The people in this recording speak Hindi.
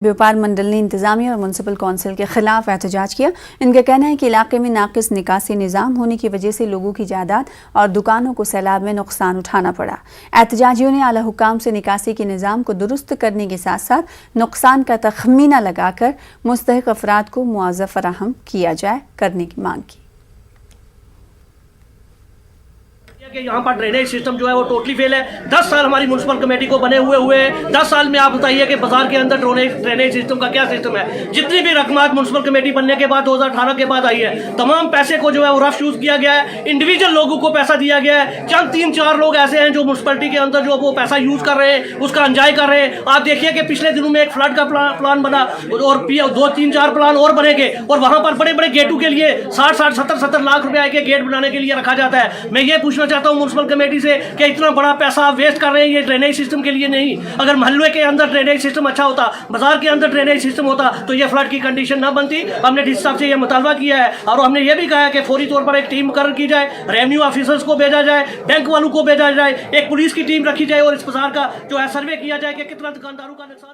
व्यापार मंडल ने इंतजामिया और म्यूनसिपल कौंसिल के खिलाफ एहतजाज किया। इनका कहना है कि इलाके में नाकिस निकासी निज़ाम होने की वजह से लोगों की जायदाद और दुकानों को सैलाब में नुकसान उठाना पड़ा। एहतजाजियों ने आला हुकाम से निकासी के निज़ाम को दुरुस्त करने के साथ साथ नुकसान का तखमीना लगाकर मुस्तहिक अफराद को मुआवजा फराहम किया जाए करने की मांग की। कि यहाँ पर ड्रेनेज सिस्टम जो है वो टोटली फेल है। 10 साल हमारी म्यूनसिपल कमेटी को बने हुए हैं। 10 साल में आप बताइए कि बाजार के अंदर ड्रेनेज सिस्टम का क्या सिस्टम है। जितनी भी रकमात म्यूनसिपल कमेटी बनने के बाद 2018 के बाद आई है, तमाम पैसे को जो है वो रफ यूज किया गया है। इंडिविजुअल लोगों को पैसा दिया गया है। चंद 3-4 लोग ऐसे हैं जो म्यूनसिपलिटी के अंदर जो वो पैसा यूज कर रहे हैं, उसका एंजॉय कर रहे हैं। आप देखिए कि पिछले दिनों में एक फ्लड का प्लान बना और 2-3-4 प्लान और बनेंगे और वहां पर बड़े बड़े गेटों के लिए 60-60, 70-70 लाख रुपए के गेट बनाने के लिए रखा जाता है। मैं ये पूछना चाहता हूँ म्यूनसिपल कमेटी से कि इतना बड़ा पैसा आप वेस्ट कर रहे हैं ये ड्रेनेज सिस्टम के लिए नहीं। अगर मोहल्ले के अंदर ड्रेनेज सिस्टम अच्छा होता, बाजार के अंदर ड्रेनेज सिस्टम होता तो ये फ्लड की कंडीशन ना बनती। हमने डीसी साहब से ये मुतालबा किया है और हमने ये भी कहा है कि फौरी तौर पर एक टीम मुकर्रर की जाए, रेवेन्यू ऑफिसर्स को भेजा जाए, बैंक वालों को भेजा जाए, एक पुलिस की टीम रखी जाए और इस बाजार का जो है सर्वे किया जाए कि कितना दुकानदारों का नुकसान